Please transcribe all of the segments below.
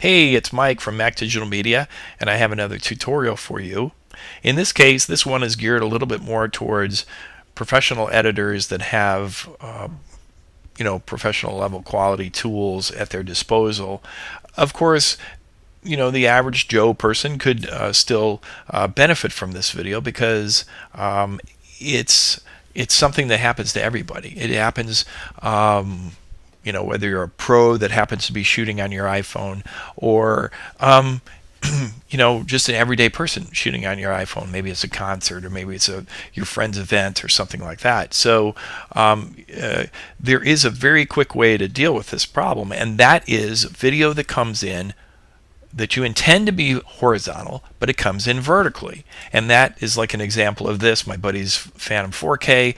Hey, it's Mike from Mac Digital Media, and I have another tutorial for you. In this case, this one is geared a little bit more towards professional editors that have, professional level quality tools at their disposal. Of course, the average Joe person could still benefit from this video because it's it's something that happens to everybody. It happens, whether you're a pro that happens to be shooting on your iPhone, or just an everyday person shooting on your iPhone. Maybe it's a concert, or maybe it's your friend's event, or something like that. So there is a very quick way to deal with this problem, and that is video that comes in that you intend to be horizontal, but it comes in vertically. And that is like an example of this, my buddy's Phantom 4K.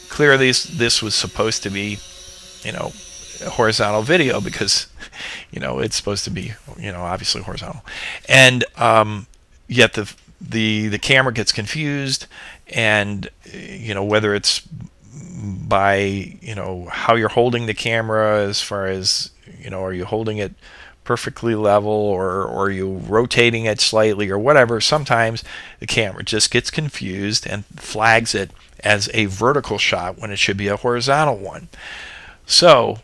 Clearly, this was supposed to be, a horizontal video because, it's supposed to be, obviously horizontal. And yet the camera gets confused, and, whether it's by, how you're holding the camera, as far as, are you holding it perfectly level, or are you rotating it slightly, or whatever. Sometimes the camera just gets confused and flags it as a vertical shot when it should be a horizontal one. So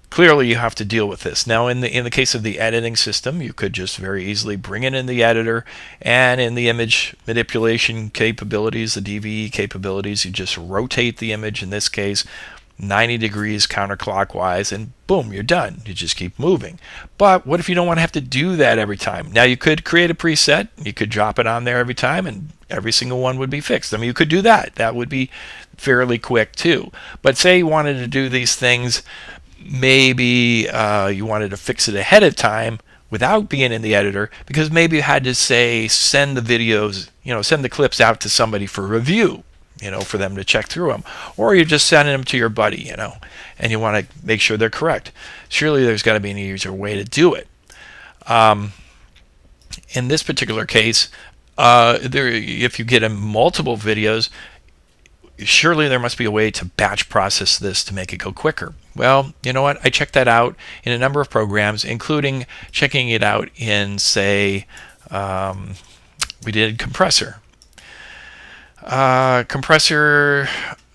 clearly you have to deal with this. Now in the case of the editing system, you could just very easily bring it in the editor, and in the image manipulation capabilities, the DVE capabilities, you just rotate the image, in this case 90 degrees counterclockwise, and boom, you're done. You just keep moving. But what if you don't want to have to do that every time? Now you could create a preset, you could drop it on there every time, and every single one would be fixed. I mean, you could do that. That would be fairly quick too. But say you wanted to do these things, maybe you wanted to fix it ahead of time without being in the editor, because maybe you had to, say, send the videos, send the clips out to somebody for review, for them to check through them, or you're just sending them to your buddy, and you want to make sure they're correct. Surely there's got to be an easier way to do it. In this particular case, if you get in multiple videos, surely there must be a way to batch process this to make it go quicker. Well, you know what? I checked that out in a number of programs, including checking it out in, say, we did Compressor. Compressor,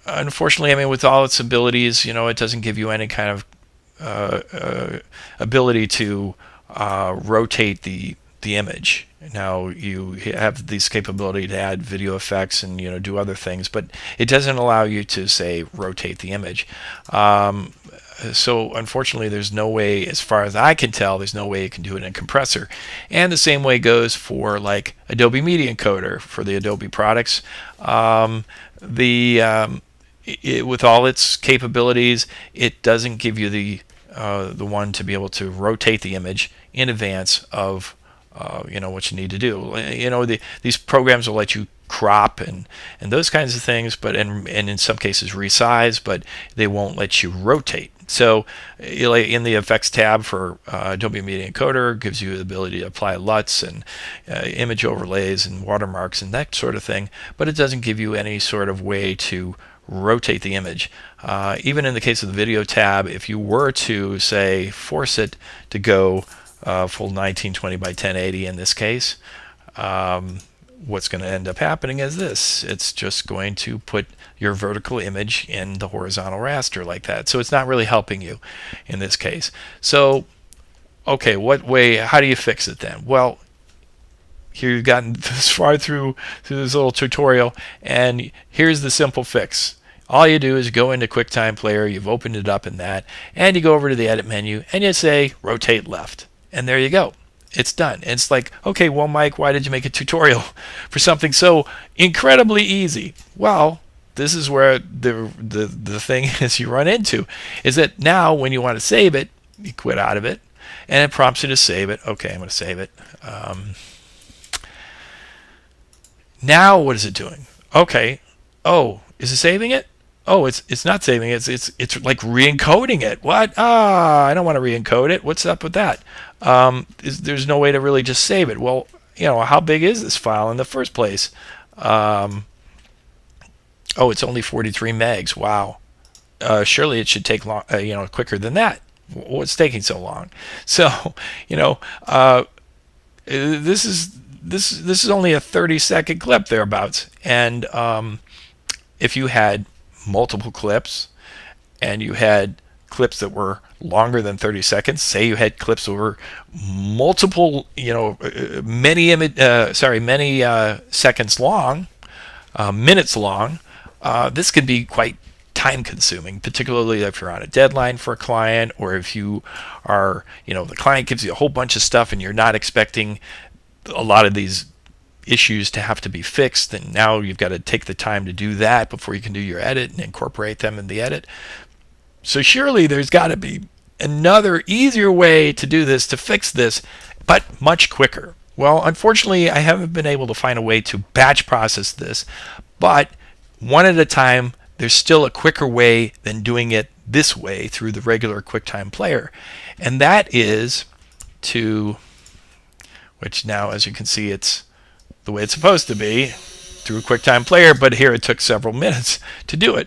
unfortunately, I mean, with all its abilities, it doesn't give you any kind of ability to rotate the image. Now you have this capability to add video effects and do other things, but it doesn't allow you to, say, rotate the image. So unfortunately, there's no way, as far as I can tell, there's no way you can do it in Compressor. And the same way goes for like Adobe Media Encoder for the Adobe products. With all its capabilities, it doesn't give you the one to be able to rotate the image in advance of what you need to do. These programs will let you crop and those kinds of things, but and in some cases resize, but they won't let you rotate. So in the effects tab for Adobe Media Encoder, gives you the ability to apply LUTs and image overlays and watermarks and that sort of thing, but it doesn't give you any sort of way to rotate the image. Even in the case of the video tab, if you were to, say, force it to go full 1920 by 1080 in this case, what's going to end up happening is this. It's just going to put your vertical image in the horizontal raster like that. So it's not really helping you in this case. So, okay, how do you fix it then? Well, here you've gotten this far through this little tutorial, and here's the simple fix. All you do is go into QuickTime Player, you've opened it up in that, and you go over to the Edit menu, and you say Rotate Left. And there you go. It's done. And it's like, okay, well, Mike, why did you make a tutorial for something so incredibly easy? Well, this is where the thing is you run into, is that now when you want to save it, you quit out of it, and it prompts you to save it. Okay, I'm going to save it. Now what is it doing? Okay. Oh, is it saving it? Oh, it's not saving it. It's like re-encoding it. What? I don't want to re-encode it. What's up with that? There's no way to really just save it. Well, how big is this file in the first place? Oh, it's only 43 megs. Wow. Surely it should take quicker than that. What's taking so long? So, you know, uh, this is only a 30-second clip thereabouts, and if you had multiple clips and you had clips that were longer than 30 seconds, say you had clips that were multiple, many seconds long, minutes long, this could be quite time consuming, particularly if you're on a deadline for a client, or if you are, the client gives you a whole bunch of stuff and you're not expecting a lot of these issues to have to be fixed, and now you've got to take the time to do that before you can do your edit and incorporate them in the edit. So surely there's got to be another easier way to do this, to fix this, but much quicker. Well, unfortunately, I haven't been able to find a way to batch process this, but one at a time, there's still a quicker way than doing it this way through the regular QuickTime player. And that is to, which now, as you can see, it's the way it's supposed to be through QuickTime player, but here it took several minutes to do it.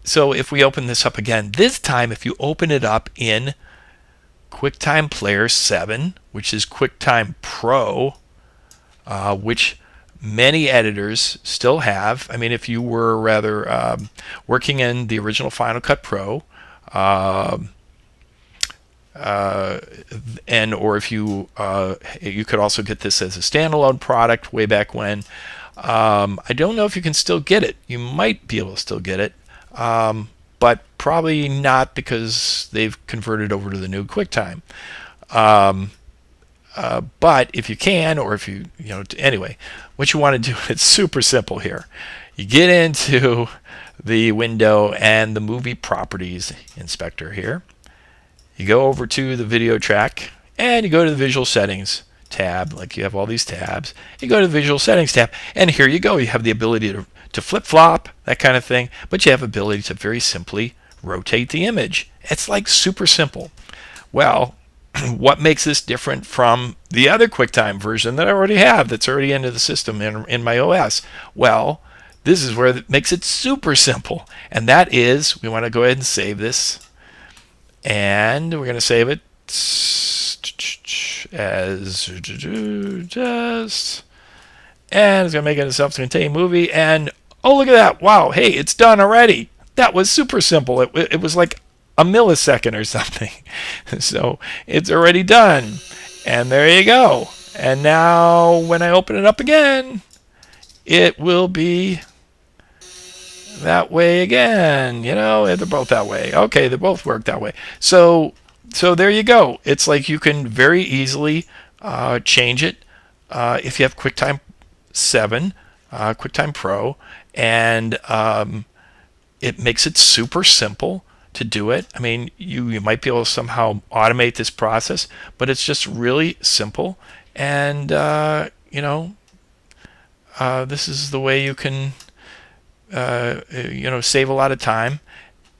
So if we open this up again, this time if you open it up in QuickTime Player 7, which is QuickTime Pro, which many editors still have. I mean, if you were rather working in the original Final Cut Pro, and or if you you could also get this as a standalone product way back when. I don't know if you can still get it. You might be able to still get it, but probably not, because they've converted over to the new QuickTime. But if you can, or if anyway, what you want to do, it's super simple here. You get into the window and the movie properties inspector here. You go over to the video track and you go to the visual settings tab, like you have all these tabs. You go to the visual settings tab, and here you go. You have the ability to flip-flop, that kind of thing, but you have the ability to very simply rotate the image. It's like super simple. Well, what makes this different from the other QuickTime version that I already have, that's already into the system in my OS? Well, this is where it makes it super simple, and that is, we want to go ahead and save this, and we're going to save it as just, and it's going to make it a self-contained movie, and oh, look at that. Wow, hey, it's done already. That was super simple. It was like a millisecond or something. So it's already done. And there you go. And now when I open it up again, it will be that way again. They're both that way. Okay, they both work that way. So there you go. It's like you can very easily change it if you have QuickTime 7, QuickTime Pro, and it makes it super simple to do it. I mean, you might be able to somehow automate this process, but it's just really simple. And this is the way you can save a lot of time.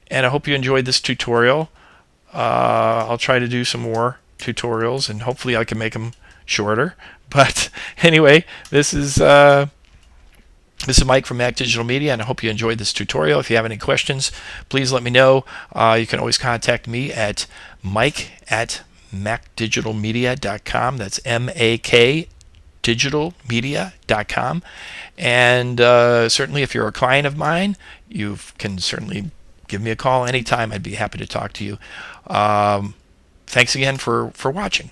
And I hope you enjoyed this tutorial. I'll try to do some more tutorials, and hopefully I can make them shorter. But anyway, this is Mike from Mac Digital Media, and I hope you enjoyed this tutorial. If you have any questions, please let me know. You can always contact me at mike@macdigitalmedia.com. That's M-A-K digitalmedia.com. And certainly if you're a client of mine, you can certainly give me a call anytime. I'd be happy to talk to you. Thanks again for watching.